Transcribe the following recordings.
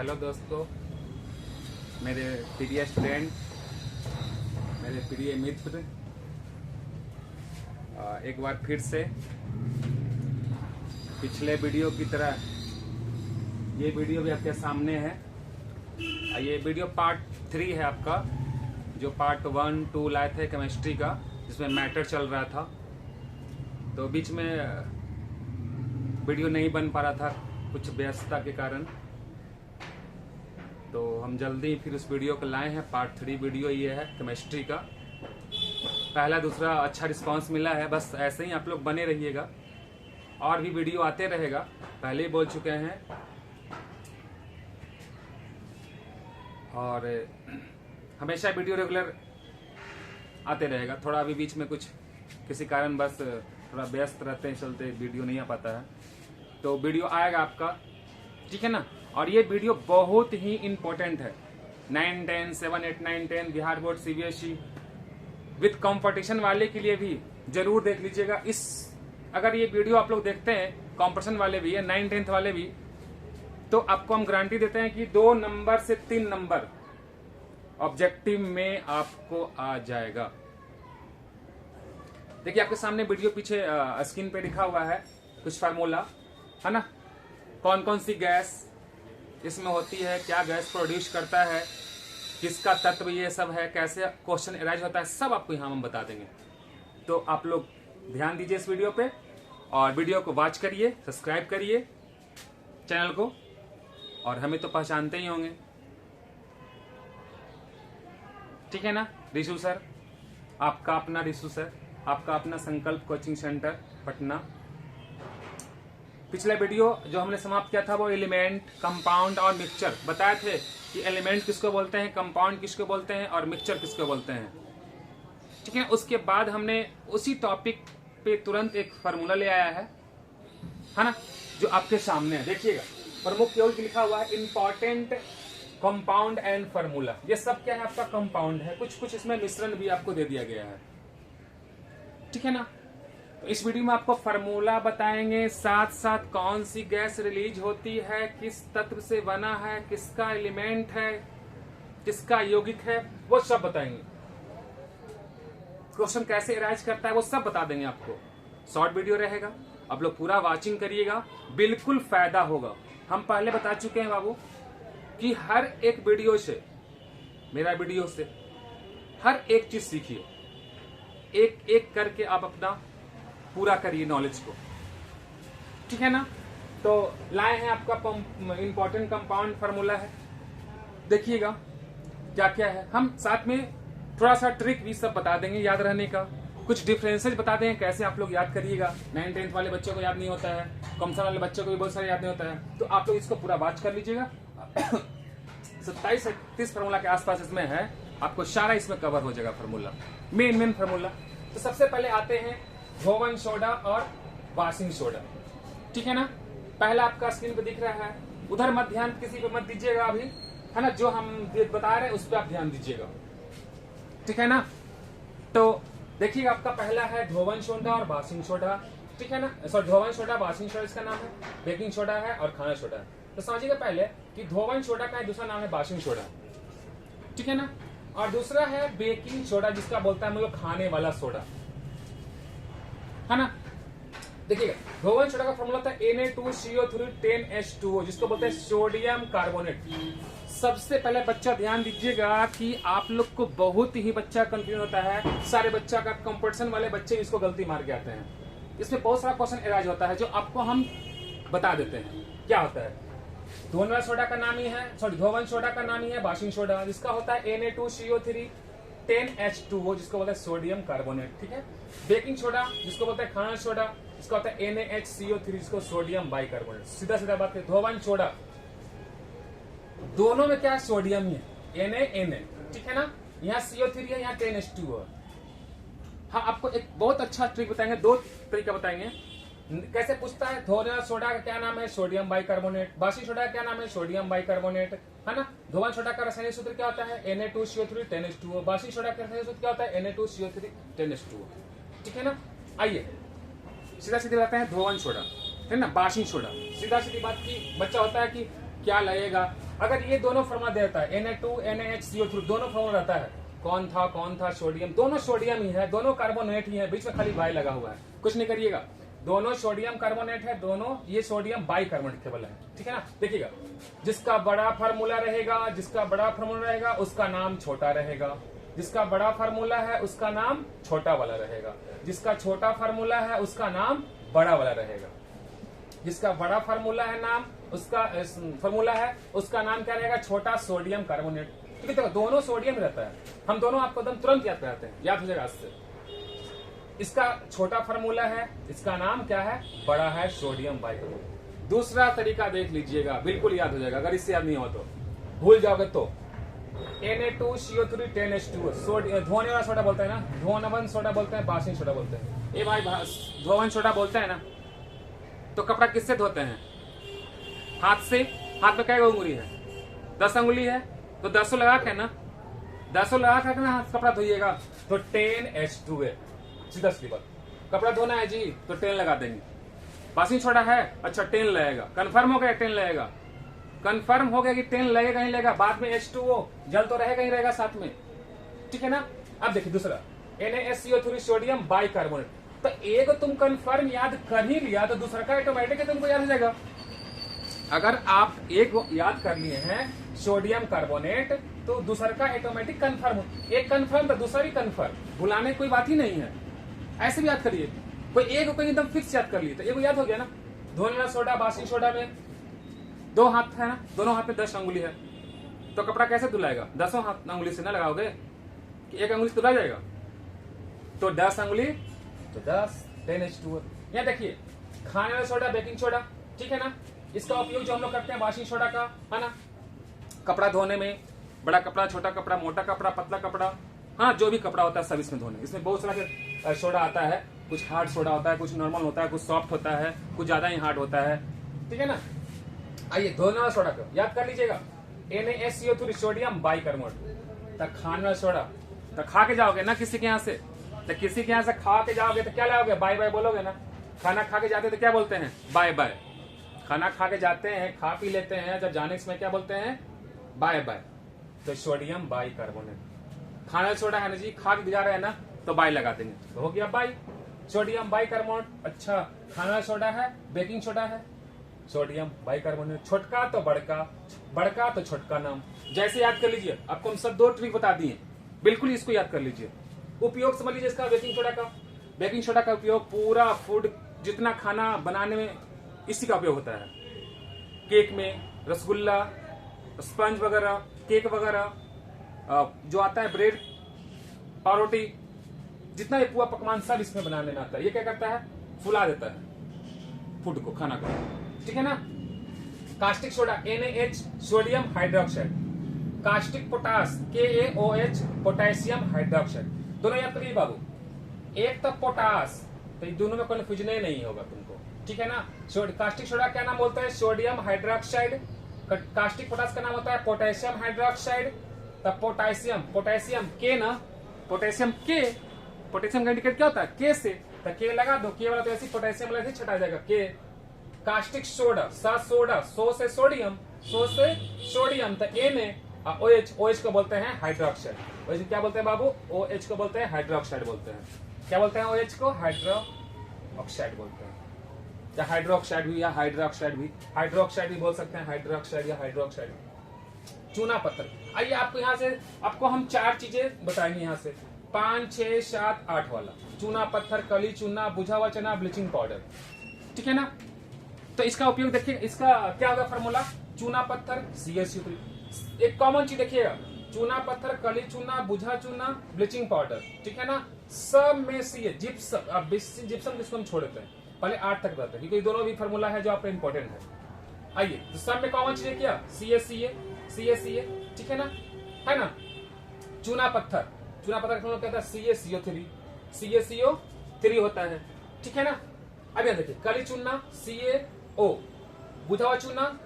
Hello दोस्तों, मेरे प्रिय स्टूडेंट, मेरे प्रिय मित्र, एक बार फिर से पिछले वीडियो की तरह ये वीडियो भी आपके सामने है। ये वीडियो पार्ट 3 है आपका, जो पार्ट 1, 2 लाए थे केमिस्ट्री का, जिसमें मैटर चल रहा था। तो बीच में वीडियो नहीं बन पा रहा था कुछ व्यस्तता के कारण, तो हम जल्दी फिर उस वीडियो को लाए हैं। पार्ट 3 वीडियो ये है केमिस्ट्री का। पहला दूसरा अच्छा रिस्पांस मिला है, बस ऐसे ही आप लोग बने रहिएगा, और भी वीडियो आते रहेगा। पहले ही बोल चुके हैं, और हमेशा वीडियो रेगुलर आते रहेगा। थोड़ा अभी बीच में कुछ किसी कारण बस थोड़ा व्यस्त रहते हैं, चलते वीडियो नहीं आ पाता है, तो वीडियो आएगा आपका, ठीक है ना। और ये वीडियो बहुत ही इम्पोर्टेंट है 9, 10, 7, 8, 9, 10 Bihar board CBSE with competition वाले के लिए भी जरूर देख लीजिएगा। अगर ये वीडियो आप लोग देखते हैं, कंपटीशन वाले भी है, 9, 10 वाले भी, तो आपको हम गारंटी देते हैं कि 2 नंबर से 3 नंबर ऑब्जेक्टिव में आपको आ जाएगा। देखिए आपके सामने वीडियो पीछे स्क्रीन पे लिखा हुआ है कुछ फार्मूला, है ना। कौन कौन सी गैस इसमें होती है, क्या गैस प्रोड्यूस करता है, किसका तत्व ये सब है, कैसे क्वेश्चन अराइज होता है, सब आपको यहाँ हम बता देंगे। तो आप लोग ध्यान दीजिए इस वीडियो पे, और वीडियो को वॉच करिए, सब्सक्राइब करिए चैनल को, और हमें तो पहचानते ही होंगे, ठीक है ना। रिशु सर, आपका अपना रिशु सर, आपका अपना संकल्प कोचिंग सेंटर पटना। पिछला वीडियो जो हमने समाप्त किया था वो एलिमेंट, कंपाउंड और मिक्सचर बताए थे कि एलिमेंट किसको बोलते हैं, कंपाउंड किसको बोलते हैं और मिक्सचर किसको बोलते हैं, ठीक है। उसके बाद हमने उसी टॉपिक पे तुरंत एक फार्मूला ले आया है ना, जो आपके सामने है। देखिएगा, प्रमुख केवल लिखा हुआ है इंपॉर्टेंट कंपाउंड एंड फार्मूला। ये सब क्या है, आपका कंपाउंड है। कुछ कुछ इसमें मिश्रण भी आपको दे दिया गया है, ठीक है ना। तो इस वीडियो में आपको फार्मूला बताएंगे, साथ साथ कौन सी गैस रिलीज होती है, किस तत्व से बना है, किसका एलिमेंट है, किसका यौगिक है, वो सब बताएंगे। क्वेश्चन कैसे अराइज करता है वो सब बता देंगे आपको। शॉर्ट वीडियो रहेगा, आप लोग पूरा वॉचिंग करिएगा, बिल्कुल फायदा होगा। हम पहले बता चुके हैं बाबू कि हर एक वीडियो से, मेरा वीडियो से हर एक चीज सीखिए, एक एक करके आप अपना पूरा करिए नॉलेज को, ठीक है ना। तो लाए हैं आपका इंपॉर्टेंट कंपाउंड फार्मूला है। देखिएगा क्या क्या है, हम साथ में थोड़ा सा ट्रिक भी सब बता देंगे याद रहने का, कुछ डिफरेंसेस बता देंगे कैसे आप लोग याद करिएगा। 9, 10 वाले बच्चों को याद नहीं होता है, कॉमर्स वाले बच्चों को भी बहुत सारे याद नहीं होता है, तो आप लोग इसको पूरा वॉच कर लीजिएगा। 27 से 30 फार्मूला के आसपास इसमें है, आपको सारा इसमें कवर हो जाएगा फार्मूला, मेन फार्मूला। तो सबसे पहले आते हैं धोवन सोडा और वाशिंग सोडा, ठीक है ना। पहला आपका स्क्रीन पे दिख रहा है, उधर मत ध्यान किसी पे मत दीजिएगा अभी, है ना। जो हम बता रहे हैं उस पर आप ध्यान दीजिएगा, ठीक है ना। तो देखिएगा, आपका पहला है धोवन सोडा और वाशिंग सोडा, ठीक है ना। सॉरी, धोवन सोडा, वाशिंग सोडा इसका नाम है, बेकिंग सोडा है और खाना सोडा है। तो समझिएगा पहले कि धोवन सोडा का दूसरा नाम है वाशिंग सोडा, ठीक है ना। और दूसरा है बेकिंग सोडा, जिसका बोलता है हम लोग खाने वाला सोडा, है ना। देखिएगा, धोवन सोडा का फॉर्मूला था Na2CO3 10H2O, जिसको बोलते हैं सोडियम कार्बोनेट। सबसे पहले बच्चा ध्यान दीजिएगा कि आप लोग को बहुत ही बच्चा कंफ्यूज होता है, सारे बच्चा का कंपटीशन वाले बच्चे इसको गलती मार के आते हैं। इसमें बहुत सारा क्वेश्चन अराइज होता है जो आपको हम बता देते हैं क्या होता है। धोवन सोडा का नाम ही है, सॉरी धोवन सोडा का नाम ही है वाशिंग सोडा, जिसका होता है Na2CO3 10H2O, जिसको बोलते हैं सोडियम कार्बोनेट, ठीक है। बेकिंग सोडा जिसको बोलते हैं खाना सोडा, इसका होता है NaHCO3, जिसको सोडियम बाइकार्बोनेट। सीधा सीधा बात है, धोवन सोडा दोनों में क्या है, सोडियम ही है, Na, ठीक है ना। यहाँ CO3 है, यहाँ 10H2O। हाँ, आपको एक बहुत अच्छा ट्रिक बताएंगे, 2 तरीका बताएंगे कैसे पूछता है। धोवन सोडा का क्या नाम है, सोडियम बाइकार्बोनेट। वाशिंग सोडा का क्या नाम है, सोडियम बाइकार्बोनेट, है ना। धोवन सोडा का रासायनिक सूत्र क्या होता है, Na2CO3 10H2O। वाशिंग सोडा का रासायनिक सूत्र क्या होता है, Na2CO3 10H2O, ठीक है ना। आइए सीधा सीधी बात है, धोवन सोडा है ना, वाशिंग सोडा। सीधा सीधी बात की बच्चा होता है कि क्या लगेगा, अगर ये दोनों फॉर्मूला देता है Na2 NaHCO3 दोनों फॉर्मूला रहता है, कौन था सोडियम, दोनों सोडियम ही है, दोनों कार्बोनेट ही है, बीच में खाली बाई लगा हुआ है, कुछ नहीं करिएगा, दोनों सोडियम कार्बोनेट है, दोनों ये सोडियम बाई कार्बोनेट केवल है, ठीक है ना। देखिएगा, जिसका बड़ा फार्मूला रहेगा उसका नाम छोटा रहेगा, जिसका बड़ा फार्मूला है उसका नाम छोटा वाला रहेगा, जिसका छोटा फार्मूला है उसका नाम बड़ा वाला रहेगा, जिसका बड़ा फार्मूला है नाम उसका फार्मूला है उसका नाम क्या रहेगा, छोटा सोडियम कार्बोनेट। क्योंकि देखो दोनों सोडियम रहता है, हम दोनों आपको एकदम तुरंत याद कराते हैं, याद हो जाएगा इससे। इसका छोटा फार्मूला है, इसका नाम क्या है, बड़ा है सोडियम बाइकार्बोनेट। दूसरा तरीका देख लीजिएगा, बिल्कुल याद हो जाएगा, अगर इससे याद नहीं हो तो भूल जाओगे तो Na2CO3 10H2 धोने वाला सोडा बोलते हैं ना, धोनवन सोडा बोलते हैं, बासिंग सोडा बोलते हैं। ए भाई धोवन सोडा बोलते हैं ना, तो कपड़ा किससे धोते हैं, हाथ से। हाथ में क्या उंगली है, 10 अंगुली है, तो 10 लगा के ना, 10 लगा के ना हाथ कपड़ा धोइएगा, तो 10H2 है, सीधा सी बात। कपड़ा धोना है जी तो 10 लगा देंगे, बासिंग सोडा है, अच्छा 10 लगेगा, कंफर्म हो गया 10 लगेगा, कंफर्म हो गया कि 10 लगेगा ही लगेगा, बाद में H2O जल तो रहेगा ही रहेगा साथ में, ठीक है ना। अब देखिए दूसरा NaSCO3 सोडियम बाइकार्बोनेट, तो एक तुम कंफर्म याद कर ही लिया तो दूसरा का ऑटोमेटिक तुमको याद हो जाएगा। अगर आप एक याद कर लिए हैं सोडियम कार्बोनेट तो दूसरा का ऑटोमेटिक कंफर्म हो, एक कंफर्म तो दूसरा भी कंफर्म, भुलाने कोई बात ही नहीं है, ऐसे भी याद करिए। कोई एक को एकदम फिक्स याद कर लिए तो एक याद हो गया ना। धोने वाला सोडा, बासिंग सोडा में 2 हाथ है ना, दोनों हाथ में 10 अंगुली है, तो कपड़ा कैसे धुलाएगा, 10 हाथ अंगुली से ना लगाओगे कि एक अंगुली से धुला जाएगा, तो 10 अंगुली तो 10 10H2। यहाँ देखिए खाने वाला सोडा, बेकिंग सोडा, ठीक है ना, इसका उपयोग जो हम लोग करते हैं वाशिंग सोडा का, है ना, कपड़ा धोने में, बड़ा कपड़ा, छोटा कपड़ा, मोटा कपड़ा, पतला कपड़ा, हाँ जो भी कपड़ा होता है सब इसमें धोने। इसमें बहुत सारा सोडा आता है, कुछ हार्ड सोडा होता है, कुछ नॉर्मल होता है, कुछ सॉफ्ट होता है, कुछ ज्यादा ही हार्ड होता है, ठीक है ना। आइए धोने वाला सोडा को याद कर लीजिएगा, NaSCO3 सोडियम बाइकार्बोनेट। तो खाने वाला सोडा तो खा के जाओगे ना किसी के यहाँ से, तो किसी के यहाँ से खा के जाओगे तो क्या लाओगे, बाय बाय बोलोगे ना। खाना खा के जाते तो क्या बोलते हैं, बाय बाय। खाना खा के जाते हैं, खा पी लेते हैं, जब जाने के समय क्या बोलते हैं, बाय बाय। तो सोडियम बाइकार्बोनेट, खाना सोडा है ना जी, खा के जा रहे हैं ना तो बाय लगा देंगे, तो हो गया बाय, सोडियम बाइकार्बोनेट। अच्छा खाना सोडा है, बेकिंग सोडा है, सोडियम बाइकार्बोनेट। छोटका तो बड़का, बड़का तो छोटका नाम, जैसे याद कर लीजिए। आपको हम सब 2 ट्रिक बता दिए, बिल्कुल इसको याद कर लीजिए। उपयोग समझ लीजिए इसका, बेकिंग सोडा का। बेकिंग सोडा का उपयोग पूरा फूड, जितना खाना बनाने में इसी का उपयोग होता है, केक में, रसगुल्ला, स्पंज वगैरह, केक वगैरह, जो आता है ब्रेड, पावरोटी, जितना ये पुआ पकवान सब इसमें बनाने में आता है। ये क्या करता है, फुला देता है फूड को, खाना को, ठीक है ना। Caustic soda NaH sodium hydroxide, caustic potash KaOH potassium hydroxide. दोनों याद करिए बाबू, एक तो पोटास, तो इन दोनों में कन्फ्यूजन नहीं होगा तुमको, ठीक है ना। कास्टिक सोडा क्या नाम बोलता है, सोडियम हाइड्रोक्साइड। कास्टिक पोटास का नाम होता है पोटेशियम हाइड्रोक्साइड। तब पोटेशियम, पोटेशियम के ना, पोटेशियम के, पोटेशियम का इंडिकेट क्या होता है, के से, तो के लगा दो, के वाला तो ऐसे पोटेशियम वाला से छटा जाएगा के। कास्टिक सोडा, सा सोडा, सो से सोडियम, सो से सोडियम, तो Na OH को बोलते हैं हाइड्रोक्साइड। OH क्या बोलते हैं बाबू, OH को बोलते हैं हाइड्रोक्साइड बोलते हैं। क्या बोलते हैं OH को, हाइड्रोक्साइड बोलते हैं, या हाइड्रोक्साइड भी, या हाइड्रोक्साइड भी, हाइड्रोक्साइड भी बोल सकते हैं, हाइड्रोक्साइड या हाइड्रोक्साइड। चूना पत्थर, आइए आपको यहाँ से, आपको हम 4 चीजें बताएंगे यहाँ से, 5, 6, 7, 8 वाला। चूना पत्थर, कली चूना, बुझा हुआ चना, ब्लीचिंग पाउडर, ठीक है ना। तो इसका उपयोग देखिए, इसका क्या होगा फार्मूला, चूना पत्थर CaCO3। एक कॉमन चीज देखिएगा, चूना पत्थर, कली चूना, बुझा चूना, ब्लीचिंग पाउडर, ठीक है ना। सब में Ca, जिप्सम किसको हम छोड़ देते हैं, पहले 8 तक रहते हैं, क्योंकि दोनों भी फार्मूला है जो आपका इंपॉर्टेंट है। आइए तो सब में कॉमन चीज क्या, CaCa, ठीक है ना। चूना पत्थर, चूना पत्थर का क्या होता है, CaCO3 होता है, ठीक है ना। अब यहाँ देखिए, कली चूना CaO, बुझा हुआ चूना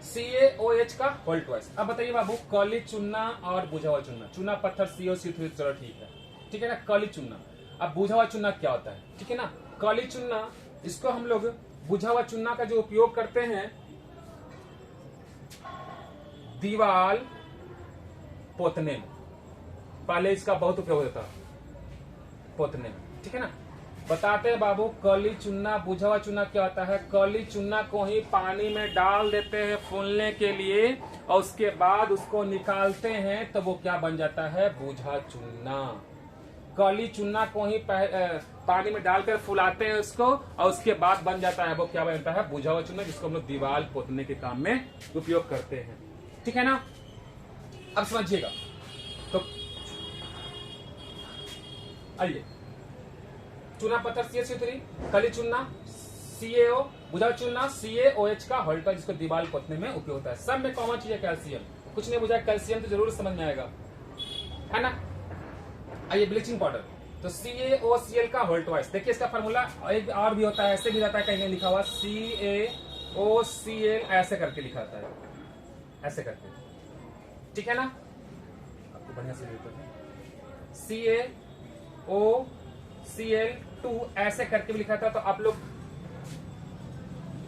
CaOH का होल ट्वाइस। अब बताइए बाबू, कली चूना और बुझा हुआ चूना, चूना पत्थर CaCO3, चलो ठीक है ना। कली चूना, अब बुझा हुआ चूना क्या होता है, ठीक है ना। कली चूना, इसको हम लोग बुझा हुआ चूना का जो उपयोग करते हैं, दीवाल पोतने में, पहले इसका बहुत उपयोग होता है पोतने में, ठीक है ना। बताते हैं बाबू, काली चूना, बुझा हुआ चूना क्या होता है? काली चूना को ही पानी में डाल देते हैं फूलने के लिए, और उसके बाद उसको निकालते हैं तो वो क्या बन जाता है? बुझा चूना। काली चूना को ही पानी में डालकर फुलाते हैं उसको, और उसके बाद बन जाता है वो क्या बनता है? बुझा हुआ चूना, जिसको हम लोग दीवार पोतने के काम में उपयोग करते हैं, ठीक है ना। अब समझिएगा, तो आइए, चूना पत्थर CaCO3, काली चूना CaO, बुझा चूना CaOH का हॉल्टा, जिसको दीवार पोतने में उपयोग होता है। सब में कॉमन चीज है कैल्शियम, कुछ नहीं बुझा कैल्शियम तो जरूर समझ में आएगा, है ना। आइए, ब्लीचिंग पाउडर, तो CaOCl का होल्टवाइस, देखिए इसका फॉर्मूला एक और भी होता है, ऐसे भी रहता है, कहीं लिखा हुआ CaOCl ऐसे करके लिखा होता है, ऐसे करके, ठीक है ना। आपको बढ़िया से CaOCl2 ऐसे करके भी लिखा था, तो आप लोग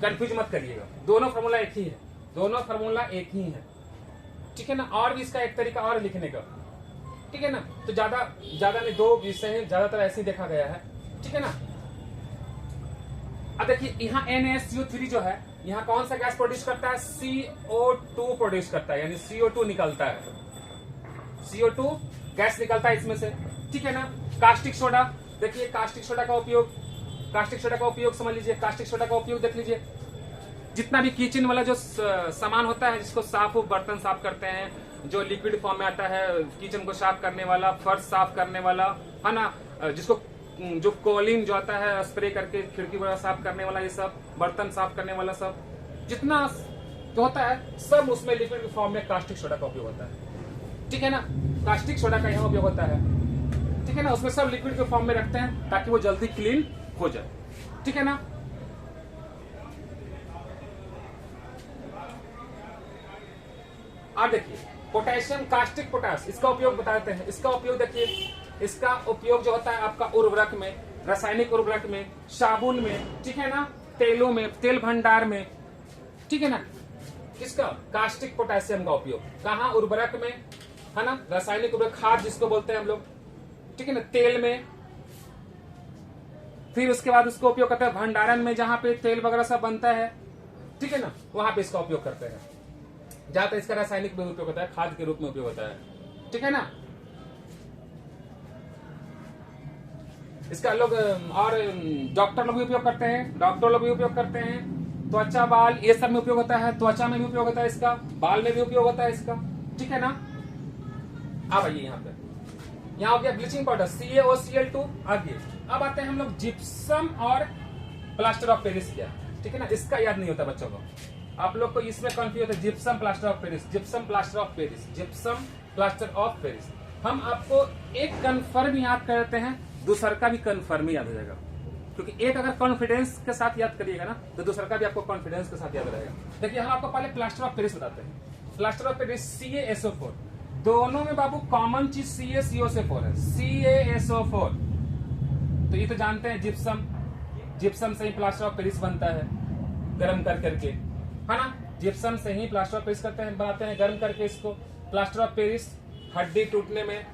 कंफ्यूज मत करिएगा, दोनों फॉर्मूला एक ही है, दोनों फॉर्मूला एक ही है, ठीक है ना। और भी इसका एक तरीका और लिखने का, ठीक है ना। तो ज्यादा नहीं, दो विषय है, ज्यादातर ऐसे ही देखा गया है, ठीक है ना। अब देखिए, यहाँ NaSCO3 जो है, यहाँ कौन सा गैस प्रोड्यूस करता है? CO2 प्रोड्यूस करता है, यानी CO2 निकलता है, CO2 गैस निकलता है इसमें से, ठीक है ना। कास्टिक सोडा, देखिए कास्टिक सोडा का उपयोग समझ लीजिए, कास्टिक सोडा का उपयोग देख लीजिए, जितना भी किचन वाला जो सामान होता है, जिसको बर्तन साफ करते हैं, जो लिक्विड फॉर्म में आता है, किचन को साफ करने वाला, फर्श साफ करने वाला, है ना, जिसको जो कोलिन जो आता है स्प्रे करके खिड़की वगैरह साफ करने वाला, ये सब बर्तन साफ करने वाला, सब जितना जो होता है, सब उसमें लिक्विड फॉर्म में कास्टिक सोडा का उपयोग होता है, ठीक है ना। कास्टिक सोडा का यहाँ उपयोग होता है, ठीक है ना। उसमें सब लिक्विड के फॉर्म में रखते हैं ताकि वो जल्दी क्लीन हो जाए, ठीक है ना। अब देखिए, पोटेशियम कास्टिक पोटास, इसका उपयोग बताते हैं। इसका उपयोग देखिए, इसका उपयोग जो होता है आपका उर्वरक में, रासायनिक उर्वरक में, साबुन में, ठीक है ना, तेलों में, तेल भंडार में, ठीक है ना। किसका? कास्टिक पोटेशियम का उपयोग कहाँ? उर्वरक में, है ना, रासायनिक उर्वरक, खाद जिसको बोलते हैं हम लोग, ठीक है ना, तेल में। फिर उसके बाद उसको उपयोग करते हैं भंडारण में, जहां पे तेल वगैरह सब बनता है, ठीक है ना, वहां पे इसका उपयोग करते हैं। जहां तक इसका रासायनिक में उपयोग होता है, खाद के रूप में उपयोग होता है, ठीक है ना। इसका लोग और डॉक्टर लोग भी उपयोग करते हैं, त्वचा, बाल, ये सब में उपयोग होता है, त्वचा में भी उपयोग होता है इसका, बाल में भी उपयोग होता है इसका, ठीक है ना। अब आइए यहाँ पे, यहाँ हो गया ब्लीचिंग पाउडर CaOCl2। आगे अब आते हैं हम लोग जिप्सम और प्लास्टर ऑफ पेरिस क्या, ठीक है ना। इसका याद नहीं होता बच्चों को, आप लोग को इसमें कंफ्यूज होता है, gypsum plaster of Paris, gypsum plaster of Paris, gypsum plaster of Paris. हम आपको एक कन्फर्म याद कर देते हैं, दूसरा का भी कन्फर्म याद हो जाएगा, क्योंकि एक अगर कॉन्फिडेंस के साथ याद करिएगा ना, तो दूसरा का भी आपको कॉन्फिडेंस के साथ याद रहेगा। देखिए, हम आपको पहले प्लास्टर ऑफ पेरिस बताते हैं। प्लास्टर ऑफ पेरिस CaSO4, दोनों में बाबू कॉमन चीज CaCO4 है, CaSO4। तो ये तो जानते हैं, जिप्सम से ही प्लास्टर ऑफ पेरिस बनता है, गर्म कर करके, है ना। जिप्सम से ही प्लास्टर ऑफ पेरिस बनाते हैं गर्म करके इसको। प्लास्टर ऑफ पेरिस हड्डी टूटने में,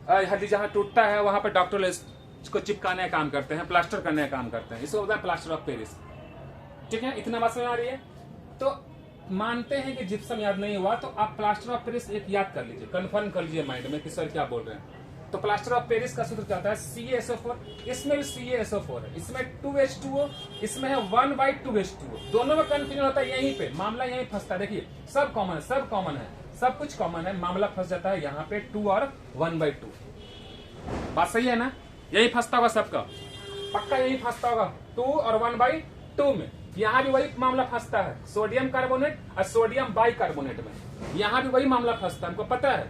हड्डी जहां टूटता है वहां पर डॉक्टर इसको चिपकाने का काम करते हैं, प्लास्टर करने का काम करते हैं, इसको होता है प्लास्टर ऑफ पेरिस, ठीक है। इतना बात समझ आ रही है। तो मानते हैं कि जिप्सम याद नहीं हुआ, तो आप प्लास्टर ऑफ पेरिस एक याद कर लीजिए, कंफर्म कर लीजिए माइंड में कि सर क्या बोल रहे हैं। तो प्लास्टर ऑफ पेरिस का सूत्र क्या होता है? CaSO4, इसमें भी CaSO4 है, इसमें 2H2O, इसमें है 1/2H2O। दोनों में कंफ्यूजन होता है, यहीं पे मामला यहीं फंसता है। देखिए, सब कॉमन है, सब कुछ कॉमन है, मामला फंस जाता है यहाँ पे 2 और 1/2। बात सही है ना? यही फंसता होगा सबका, पक्का यही फंसता होगा 2 और 1/2 में। यहाँ भी वही मामला फंसता है, सोडियम कार्बोनेट और सोडियम बाइकार्बोनेट में, यहाँ भी वही मामला फंसता है। हमको पता है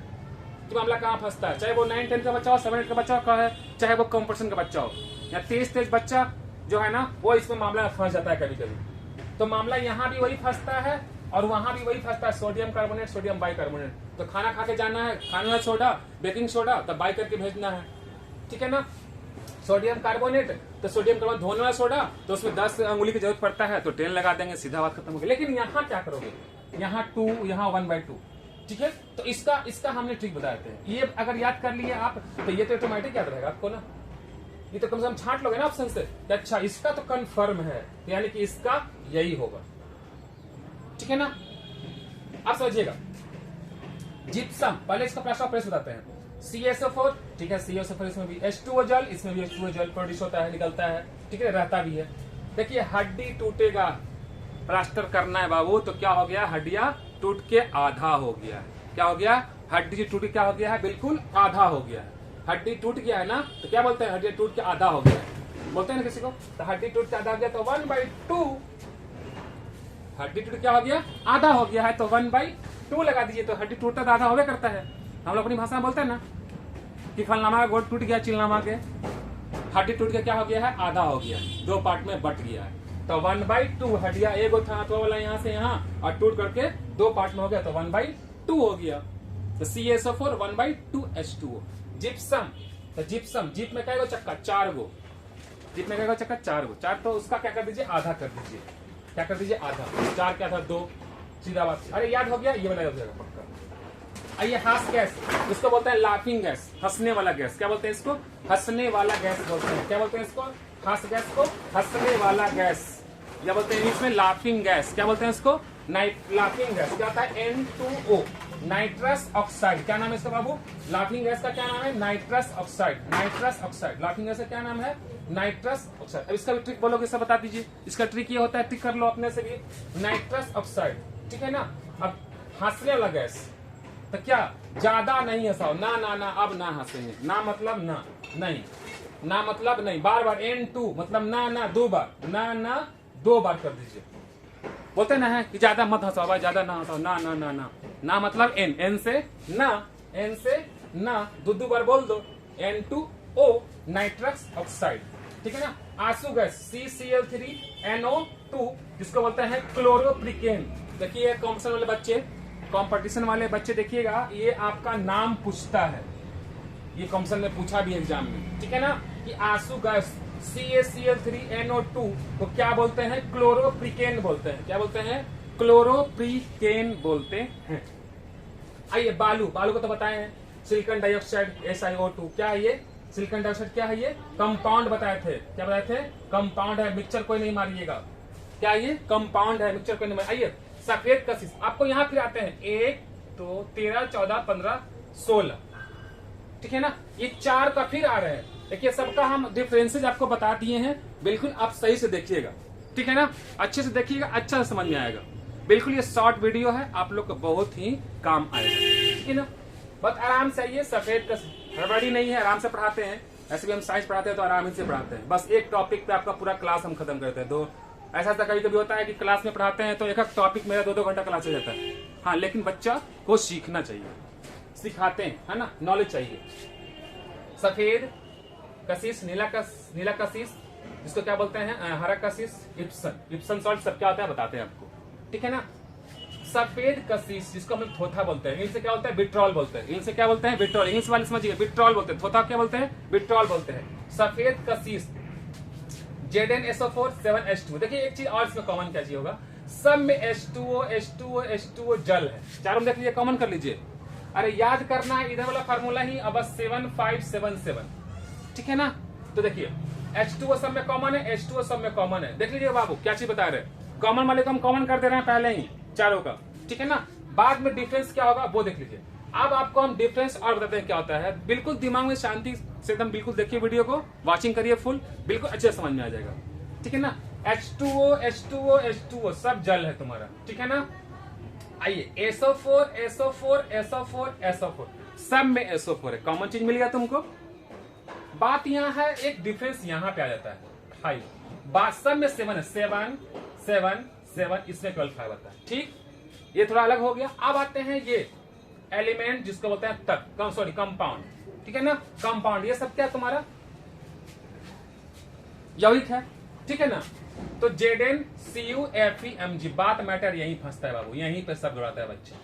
कि मामला कहाँ फंसता है, चाहे वो 9-10 का बच्चा हो, 7-8 का बच्चा का है, चाहे वो कॉम्पिटिशन का बच्चा हो, या तेज बच्चा जो है ना, वो इसमें मामला फंस जाता है कभी कभी। तो मामला यहाँ भी वही फंसता है और वहां भी वही फंसता है, सोडियम कार्बोनेट, सोडियम बाइकार्बोनेट। तो खाना खा के जाना है, खाना है सोडा, बेकिंग सोडा, तब बाई करके भेजना है, ठीक है ना। सोडियम कार्बोनेट, तो सोडियम कार्बोनेट धोने वाला सोडा, तो उसमें 10 अंगुली की जरूरत पड़ता है, तो 10 लगा देंगे, सीधा बात खत्म हो गई। लेकिन यहाँ क्या करोगे, यहाँ 2, यहाँ 1/2, ठीक है, तो इसका हमने ट्रिक बताए थे। ये अगर याद कर लिए आप तो ये तो ऑटोमेटिक याद रहेगा आपको ना। ये तो कम से कम छांट लोगे ना ऑप्शन से, अच्छा इसका तो कंफर्म है, यानी कि इसका यही होगा, ठीक है ना। आप समझिएगा, जिप्सम, पहले इसका प्लास्टर ऑफ पेरिस बताते हैं। CaSO4, ठीक है, CaSO4 इसमें भी H2O जल, इसमें भी H2O जल प्रोड्यूस होता है, निकलता है, ठीक है, रहता भी है। देखिए हड्डी टूटेगा, प्लास्टर करना है बाबू, तो क्या हो गया, हड्डियां टूट के आधा हो गया है। क्या हो गया, हड्डी जो टूट के क्या हो गया है, बिल्कुल आधा हो गया है। हड्डी टूट गया है ना, तो क्या बोलते हैं, हड्डी टूट के आधा हो गया है, बोलते हैं ना किसी को, तो हड्डी टूट के आधा हो गया तो 1/2, हड्डी टूट क्या हो गया, आधा हो गया है, तो 1/2 लगा दीजिए, तो हड्डी टूटता तो आधा होवे करता है। हम लोग अपनी भाषा में बोलते हैं ना कि फलनामा का गोड़ टूट गया, चिलनामा के हड्डी टूट के क्या हो गया है, आधा हो गया, 2 पार्ट में बट गया है, तो 1/2 हड्डियां, एगो था हाथों वाला यहाँ से यहाँ और टूट करके 2 पार्ट में हो गया, तो 1/2 हो गया। तो CaSO4 1/2 H2O। जिप्सम, तो जिप्सम, जिप में क्या चक्का, 4 गो, जिप में क्या चक्का 4 गो, 4 तो उसका क्या कर दीजिए, आधा कर दीजिए, क्या कर दीजिए, आधा, 4 क्या था 2, सीधा बात। अरे याद हो गया, ये वाला याद हो जाएगा पक्का। आइए हास गैस, इसको बोलते हैं लाफिंग गैस, हंसने वाला गैस, क्या बोलते हैं इसको, हंसने वाला गैस बोलते हैं, क्या बोलते हैं इसको, हंस गैस को हंसने वाला गैस, या बोलते हैं इंग्लिश में लाफिंग गैस, क्या बोलते हैं इसको, लाफिंग गैस, क्या होता है, N2O, नाइट्रस ऑक्साइड। क्या नाम है इसका बाबू, लाफिंग गैस का क्या नाम है, nitrous oxide, nitrous oxide, laughing gas का क्या नाम है, नाइट्रस ऑक्साइड। अब इसका भी ट्रिक बोलोगे, सब बता दीजिए। इसका ट्रिक ये होता है, ट्रिक कर लो अपने से भी, नाइट्रस ऑक्साइड, ठीक है ना। अब हंसने वाला गैस, तो क्या, ज्यादा नहीं हंसाओ, ना ना ना, अब ना हंसेंगे, ना मतलब ना, नहीं, ना मतलब नहीं, बार बार, N2 मतलब ना ना, 2 बार, ना ना 2 बार कर दीजिए। बोलते ना है कि ज्यादा मत हंसाओ भाई, ज्यादा ना हंसाओ, ना ना ना ना, ना मतलब N से ना, N से ना, 2 बार बोल दो, N2O नाइट्रस ऑक्साइड, ठीक है ना। आंसू गैस CCl3NO2, जिसको बोलते हैं क्लोरोप्रिकेन। देखिए कंपटीशन वाले बच्चे देखिएगा, ये आपका नाम पूछता है, ये कॉम्पिटिशन में पूछा भी एग्जाम में, ठीक है ना, कि आंसू गैस CaCl3NO2 को क्या बोलते हैं, क्लोरोप्रिकेन बोलते हैं, क्या बोलते हैं, क्लोरोप्रिकेन बोलते हैं। आइए बालू, बालू को तो बताए हैं, सिलिकॉन डाइऑक्साइड SiO2, क्या है ये, सिलिकॉन डाइऑक्साइड क्या है ये, कंपाउंड बताए थे, क्या बताए थे, कंपाउंड है, मिक्सचर कोई नहीं मारिएगा, क्या ये, कंपाउंड है, मिक्सचर कोई नहीं मारिए। आइए सफेद कशिश, आपको यहाँ फिर आते हैं 1 2 13 14 15 16, ठीक है ना, ये 4 का फिर आ रहे हैं। देखिए सबका हम डिफरेंसेज आपको बता दिए हैं, बिल्कुल आप सही से देखिएगा, ठीक है ना, अच्छे से देखिएगा, अच्छा से समझ में आएगा। बिल्कुल ये शॉर्ट वीडियो है, आप लोग को बहुत ही काम आएगा, ठीक है ना। बस आराम से आइए, सफेद कशिश हड़बड़ी नहीं है, आराम से पढ़ाते हैं, ऐसे भी हम साइंस पढ़ाते हैं तो आराम से पढ़ाते हैं, बस एक टॉपिक पे आपका पूरा क्लास हम खत्म करते हैं। 2 ऐसा कभी कभी होता है कि क्लास में पढ़ाते हैं तो एक टॉपिक मेरा 2-2 घंटा क्लास हो जाता है, हाँ, लेकिन बच्चा को सीखना चाहिए, सिखाते हैं, है ना, नॉलेज चाहिए। सफेद कशिश, नीला कशिश, जिसको क्या बोलते हैं, हरा कशिश, इप्सन सॉल्ट, सब क्या होता है बताते हैं आपको, ठीक है ना। सफेद कशिश, जिसको हम थोथा बोलते हैं, इनसे क्या बोलते हैं, बिट्रॉल बोलते हैं, इनसे क्या बोलते हैं, बिट्रॉल, इंग्लिश वाले समझिए, बिट्रॉल बोलते हैं, थोथा क्या बोलते हैं, बिट्रॉल बोलते हैं। सफेद कशिश ZnSO4 7H2। देखिए एक चीज और इसमें कॉमन क्या चीज होगा, सब में H2O जल है, चारों में देख लीजिए, कॉमन कर लीजिए। अरे याद करना है इधर वाला फार्मूला ही, अब 7577, ठीक है ना। तो देखिए H2O सब में कॉमन है, H2O सब में कॉमन है, देख लीजिए बाबू क्या चीज बता रहे हैं, कॉमन वाले को हम कॉमन कर दे रहे हैं पहले ही चारों का, ठीक है ना। बाद में डिफरेंस क्या होगा वो देख लीजिए। अब आपको हम डिफरेंस और बताते हैं क्या होता है, बिल्कुल दिमाग में शांति से एकदम बिल्कुल देखिए, वीडियो को वॉचिंग करिए फुल, बिल्कुल अच्छे समझ में आ जाएगा, ठीक है ना। H2O सब जल है तुम्हारा, ठीक है ना। आइए SO4 सब में SO4 है, कॉमन चीज मिल गया तुमको। बात यहाँ है, एक डिफरेंस यहाँ पे आ जाता है 5, बात सब में 7 है, 7 इसमें केवल 5 आता है, ठीक, ये थोड़ा अलग हो गया। अब आते हैं ये एलिमेंट जिसको बोलते हैं तत्व, सॉरी कंपाउंड, ठीक है ना, कंपाउंड, ये सब क्या तुम्हारा यौगिक है, ठीक है ना। तो ZnCuFeMg, बात मैटर यहीं फंसता है बाबू, यहीं पे सब जुड़ाता है बच्चे,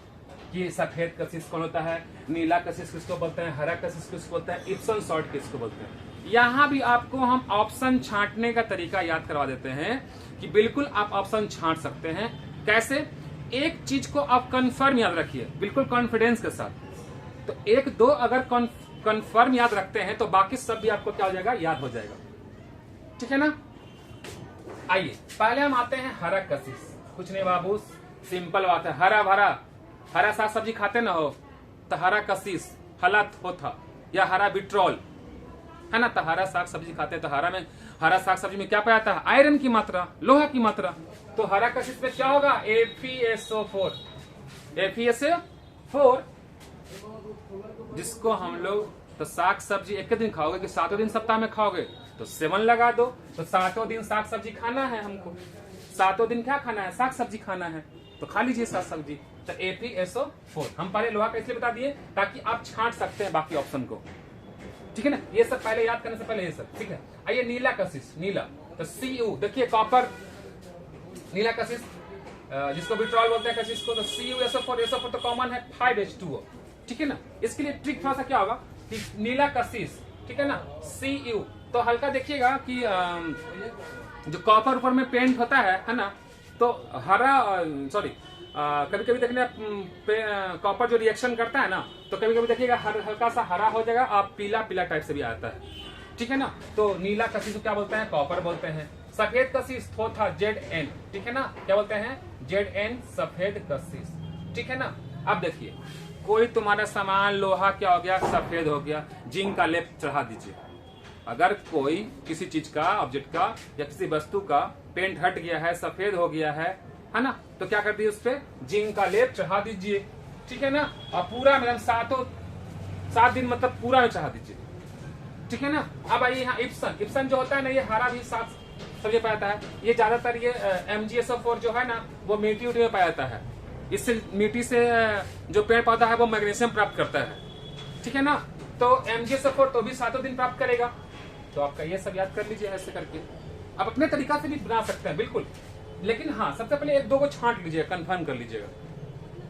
कि सफेद कशिश कौन होता है, नीला कशिश किसको बोलते हैं, हरा कशिश किसको बोलते हैं, इप्सन सॉल्ट किसको बोलते हैं। यहाँ भी आपको हम ऑप्शन छांटने का तरीका याद करवा देते हैं कि बिल्कुल आप ऑप्शन छांट सकते हैं। कैसे, एक चीज को आप कंफर्म याद रखिए, बिल्कुल कॉन्फिडेंस के साथ। तो एक दो अगर कंफर्म याद रखते हैं तो बाकी सब भी आपको क्या हो जाएगा, याद हो जाएगा। ठीक है ना। आइए पहले हम आते हैं हरा कशिश। कुछ नहीं बाबू, सिंपल बात है। हरा भरा हरा साग सब्जी खाते ना हो तो हरा कशिश हलत होता या हरा विट्रोल है ना। तो हरा साग सब्जी खाते हैं तो हरा साग सब्जी में क्या पाया जाता है, आयरन की मात्रा, लोहा की मात्रा। तो हरा कशिश में क्या होगा, FeSO4 जिसको हम लोग तो साग सब्जी एक दिन खाओगे कि 7 दिन सप्ताह में खाओगे, तो 7 लगा दो। तो 7 दिन साग सब्जी खाना है हमको, 7 दिन क्या खाना है, साग सब्जी खाना है, तो खा लीजिए साग सब्जी। तो FeSO4 हम पहले लोहा का इसलिए बता दिए ताकि आप छांट सकते हैं बाकी ऑप्शन को। ठीक है ना, ये सब पहले याद करने से पहले ये सब। ठीक है, आइए नीला कशिश, नीला तो Cu, देखिए कॉपर नीला कशिश जिसको विट्रॉल बोलते हैं कशिश को, तो CuSO4 तो कॉमन है 5H2O। ठीक है ना, इसके लिए ट्रिक थोड़ा सा क्या होगा कि नीला कशिश, ठीक है ना, Cu तो हल्का देखिएगा कि जो कॉपर ऊपर में पेंट होता है ना, तो हरा सॉरी कभी कभी देखने कॉपर जो रिएक्शन करता है ना, तो कभी कभी देखिएगा हल्का सा हरा हो जाएगा, आप पीला पीला टाइप से भी आता है। ठीक है ना, तो नीला कशिश क्या बोलते हैं, कॉपर बोलते हैं। सफेद कशिश थोथा Zn, ठीक है ना, क्या बोलते हैं, Zn सफेद कशिश। ठीक है ना। अब देखिए कोई तुम्हारा सामान लोहा क्या हो गया, सफेद हो गया, जिंक का लेप चढ़ा दीजिए। अगर कोई किसी चीज का, ऑब्जेक्ट का या किसी वस्तु का पेंट हट गया है, सफेद हो गया है ना, तो क्या कर दीजिए, उस पर जिंक का लेप चढ़ा दीजिए। ठीक है ना, और पूरा मतलब 7 दिन मतलब पूरा में चढ़ा दीजिए। ठीक है ना। अब आइए यहाँ इप्सन जो होता है ना, ये हरा भी साग सब्जी पाया जाता है। ये ज्यादातर ये MgSO4 जो है ना, वो मिट्टी उट्टी में पाया जाता है। इससे मिट्टी से जो पेड़ पौधा है वो मैग्नीशियम प्राप्त करता है। ठीक है ना, तो MgSO4 तो भी 7 दिन प्राप्त करेगा। तो आपका ये सब याद कर लीजिए ऐसे करके। आप अपने तरीका से भी बना सकते हैं बिल्कुल, लेकिन हाँ सबसे पहले 1-2 को छांट लीजिएगा, कंफर्म कर लीजिएगा।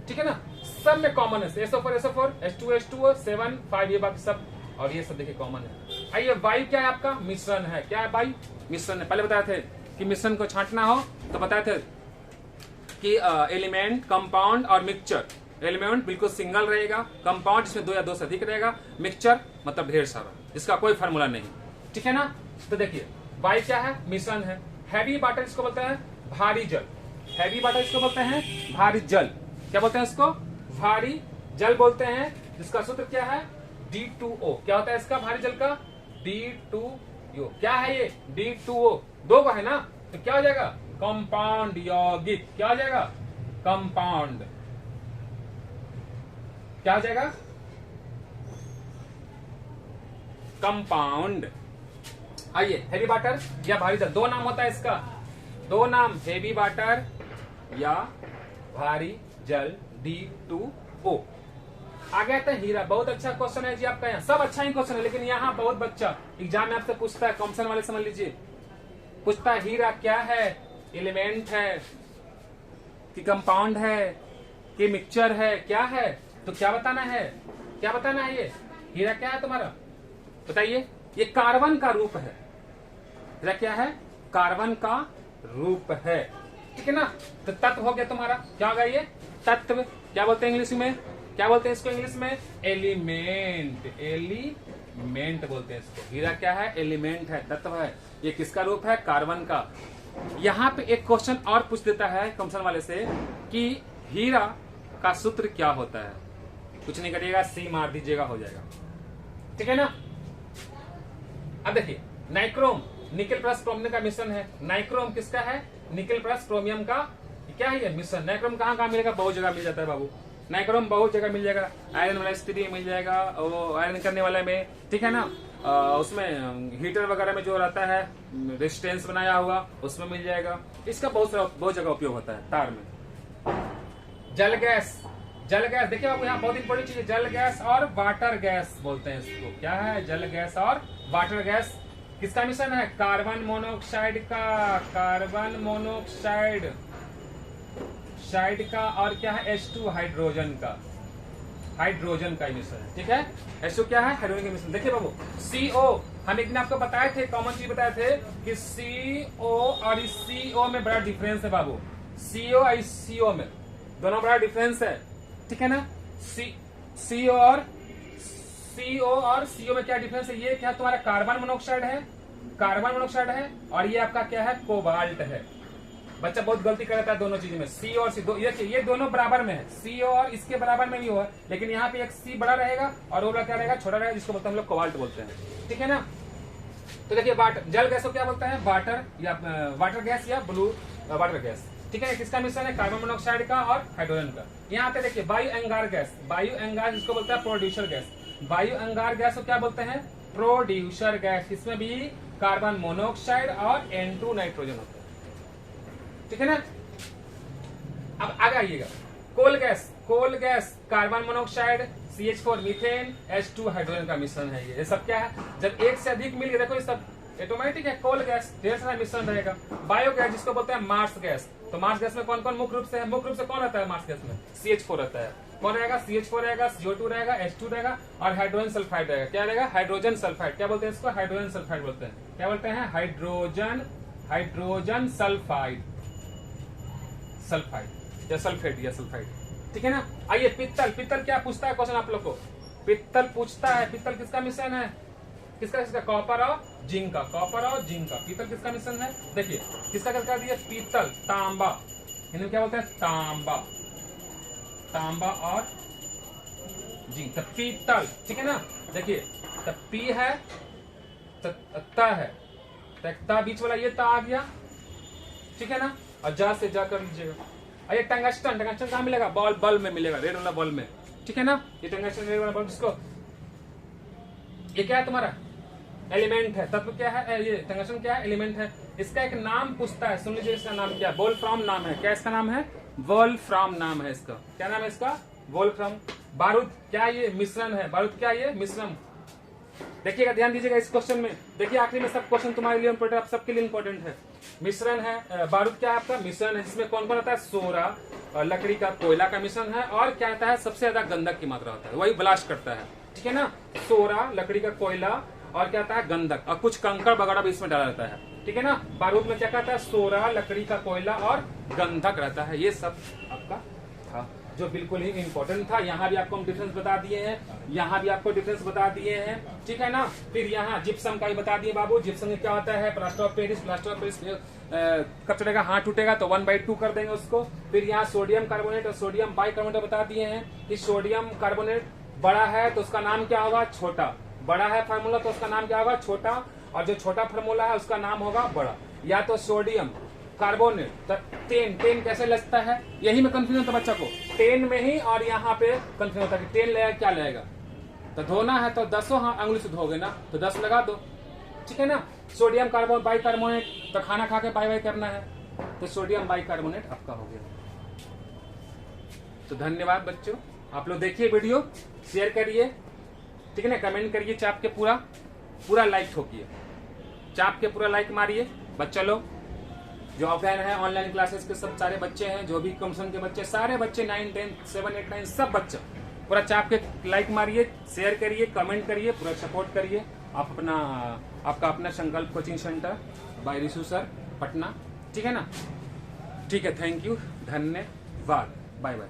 ठीक है ना, सब में कॉमन है, SO4 H2O 7 5 ये बाकी सब, और ये सब देखिए कॉमन है। आइए वायु क्या है आपका, मिश्रण है। क्या है वायु, मिश्रण है। पहले बताए थे कि मिश्रण को छांटना हो तो बताए थे कि एलिमेंट, कंपाउंड और मिक्सचर। एलिमेंट बिल्कुल सिंगल रहेगा, कंपाउंड जिसमें 2 या 2 से अधिक रहेगा, मिक्सचर मतलब ढेर सारा, इसका कोई फार्मूला नहीं। ठीक है ना। तो देखिए वायु क्या है, मिश्रण है। हैवी वाटर इसको बोलते हैं भारी जल, हैवी वाटर इसको बोलते हैं भारी जल। क्या बोलते हैं इसको, भारी जल बोलते हैं, जिसका सूत्र क्या है, D2O। क्या होता है इसका, भारी जल का D2O। क्या है ये, D2O 2 का है ना, तो क्या हो जाएगा, कंपाउंड यौगिक। क्या हो जाएगा, कंपाउंड। क्या हो जाएगा, कंपाउंड। आइए हेवी वाटर या भारी जल, 2 नाम होता है इसका, 2 नाम, हेवी वाटर या भारी जल, D2O। आगे आता है हीरा। बहुत अच्छा क्वेश्चन है जी आपका, यहाँ सब अच्छा ही क्वेश्चन है, लेकिन यहाँ बहुत बच्चा एग्जाम में आपसे पूछता है, कॉम्पिटिशन वाले समझ लीजिए, पूछता है हीरा क्या है, एलिमेंट है कि कंपाउंड है कि मिक्सचर है, क्या है, तो क्या बताना है, क्या बताना है। ये हीरा क्या है तुम्हारा, बताइए। ये कार्बन का रूप है। हीरा क्या है, कार्बन का रूप है। ठीक है ना, तो तत्व हो गया तुम्हारा, क्या होगा ये, तत्व। क्या बोलते हैं इंग्लिश में, क्या बोलते हैं इसको इंग्लिश में, एलिमेंट, एलिमेंट बोलते हैं इसको। हीरा क्या है, एलिमेंट है, तत्व है। ये किसका रूप है, कार्बन का। यहाँ पे एक क्वेश्चन और पूछ देता है कॉम्पिटिशन वाले से कि हीरा का सूत्र क्या होता है। कुछ नहीं करिएगा, सी मार दीजिएगा, हो जाएगा। ठीक है ना। अब देखिए नाइक्रोम, निकेल प्लस क्रोमियम का मिश्रण है। नाइक्रोम किसका है, निकेल प्लस क्रोमियम का क्या है ये मिश्रण। नाइक्रोम कहाँ मिलेगा, बहुत जगह मिल जाता है बाबू। नाइक्रोम बहुत जगह मिल जाएगा, आयरन वाला स्त्री मिल जाएगा, वो आयरन करने वाले में, ठीक है ना, उसमें हीटर वगैरह में जो रहता है रेजिस्टेंस बनाया हुआ उसमें मिल जाएगा। इसका बहुत जगह उपयोग होता है। तार में जल गैस, जल गैस देखिए बाबू यहाँ बहुत इंपॉर्टेंट चीज है, जल गैस और वाटर गैस बोलते हैं इसको। क्या है, जल गैस और वाटर गैस। किसका मिश्रण है, कार्बन मोनोऑक्साइड का, कार्बन मोनोऑक्साइड साइड का, और क्या है H2 हाइड्रोजन का, हाइड्रोजन का मिश्रण है। ठीक है, H2 क्या है, हाइड्रोजन का मिश्रण। देखिए बाबू CO, हम एक दिन आपको बताए थे, कॉमन चीज बताए थे कि CO और इस CO में बड़ा डिफरेंस है बाबू। CO और इस CO में दोनों बड़ा डिफरेंस है, ठीक है ना। सीओ और सीओ में क्या डिफरेंस है, ये क्या तुम्हारा कार्बन मोनोऑक्साइड है और ये आपका क्या है, कोबाल्ट है। बच्चा बहुत गलती करता है दोनों चीज में, सी और सी ये दोनों बराबर में है, सी और इसके बराबर में भी हुआ, लेकिन यहाँ पे एक सी बड़ा रहेगा और वो क्या रहेगा, छोटा रहेगा, जिसको बोलते हैं हम लोग कोबाल्ट बोलते हैं, ठीक है ना। तो देखिए जल गैस को क्या बोलता है, वाटर या वाटर गैस या ब्लू वाटर गैस, ठीक है। किसका मिश्रण है, कार्बन मोनोऑक्साइड का और हाइड्रोजन का। यहाँ पे देखिए वायु अंगार गैस जिसको बोलता है प्रोड्यूसर गैस, वायु अंगार गैस को क्या बोलते हैं, प्रोड्यूसर गैस। इसमें भी कार्बन मोनोऑक्साइड और N2 नाइट्रोजन होता है, ठीक है ना। अब आगे आइएगा, coal gas carbon monoxide, CH4 methane, H2 hydrogen का मिश्रण है। ये सब क्या है, जब एक से अधिक मिल गया, देखो ये सब ऑटोमेटिक है, कोल गैस ढेर सारा मिश्रण रहेगा। बायोगैस जिसको बोलते हैं मार्स गैस, तो मार्स गैस में कौन कौन मुख्य रूप से कौन रहता है मार्स गैस में, CH4 रहता है। कौन रहेगा, CH4 रहेगा, CO2 रहेगा, H2 रहेगा और हाइड्रोजन सल्फाइड रहेगा। क्या रहेगा, हाइड्रोजन सल्फाइड। क्या बोलते हैं इसको, हाइड्रोजन सल्फाइड बोलते हैं। क्या बोलते हैं, हाइड्रोजन सल्फाइड या सल्फाइड, ठीक है ना। आइए पित्तल क्या पूछता है क्वेश्चन आप लोग को, पित्तल पूछता है, पित्तल किसका मिश्रण है, किसका कॉपर और जिंक का, पीतल किसका मिश्रण है, देखिए किसका दिया, पीतल, तांबा, इन्हें क्या बोलते हैं, तांबा और जिंक, पीतल, ठीक है ना। देखिए तब पी है, त है, ता बीच वाला ये ता आ गया, ठीक है ना, और जा से जा कर लीजिएगा। और ये टंगस्टन कहाँ मिलेगा, बल्ब में मिलेगा, रेड वाला बल्ब में, ठीक है ना। ये टंगस्टन रेड वाला बल्ब, जिसको ये क्या है तुम्हारा, एलिमेंट है, तत्व क्या है, ये टंगस्टन क्या है, एलिमेंट है। इसका एक नाम पूछता है, सुन लीजिए इसका नाम क्या है, वोल्फ्राम नाम है। क्या इसका नाम है, वोल्फ्राम नाम है इसका। क्या नाम है इसका, वोल्फ्राम। बारूद क्या ये मिश्रण है, बारूद क्या ये मिश्रण। देखिएगा, ध्यान दीजिएगा इस क्वेश्चन में, देखिए आखिरी में सब क्वेश्चन तुम्हारे लिए इंपोर्टेंट, आप सबके लिए इंपोर्टेंट है। मिश्रण है, बारूद क्या है आपका, मिश्रण है, जिसमें कौन कौन आता है, सोरा और लकड़ी का कोयला का मिश्रण है, और क्या आता है, सबसे ज्यादा गंधक की मात्रा होता है, वही ब्लास्ट करता है, ठीक है ना। सोरा, लकड़ी का कोयला और क्या आता है, गंधक, और कुछ कंकड़ वगैरह भी इसमें डाला रहता है, ठीक है ना। बारूद में क्या कहता है, सोरा, लकड़ी का कोयला और गंधक रहता है। ये सब आपका था जो बिल्कुल ही इंपॉर्टेंट था। यहाँ भी आपको हम डिफरेंस बता दिए हैं, यहाँ भी आपको डिफरेंस बता दिए हैं, ठीक है ना। फिर यहाँ जिप्सम का ही बता दिए बाबू, जिप्सम में क्या होता है, प्लास्टर ऑफ पेरिस कब चलेगा, हाथ टूटेगा तो 1/2 कर देंगे उसको। फिर यहाँ सोडियम कार्बोनेट और सोडियम बाइकार्बोनेट बता दिए हैं कि सोडियम कार्बोनेट बड़ा है तो उसका नाम क्या होगा, छोटा, बड़ा है फार्मूला तो उसका नाम क्या होगा, छोटा, और जो छोटा फार्मूला है उसका नाम होगा बड़ा। या तो सोडियम कार्बोनेट, तो टेन कैसे लगता है, यही में कंफ्यूजन होता बच्चा को, टेन में ही, और यहाँ पे कंफ्यूजन होता है कि टेन लेगा क्या लेगा, तो धोना है तो 10 अंगुली से धोगे ना, तो 10 लगा दो, ठीक है ना। सोडियम बाइकार्बोनेट, तो खाना खा के बाय करना है, तो सोडियम बाइकार्बोनेट आपका हो गया। तो धन्यवाद बच्चों, आप लोग देखिए वीडियो, शेयर करिए, ठीक है ना, कमेंट करिए, चाप के पूरा लाइक ठोकिए, चाप के पूरा लाइक मारिए। बच्चा लोग जो ऑफलाइन है, ऑनलाइन क्लासेस के सब सारे बच्चे हैं, जो भी कॉम्पिटिशन के बच्चे, सारे बच्चे 9, 10, 7, 8, 9 सब बच्चे पूरा चाप के लाइक मारिए, शेयर करिए, कमेंट करिए, पूरा सपोर्ट करिए। आपका अपना संकल्प coaching centre by Rishu sir, Patna, ठीक है ना। ठीक है, थैंक यू, धन्यवाद, बाय बाय।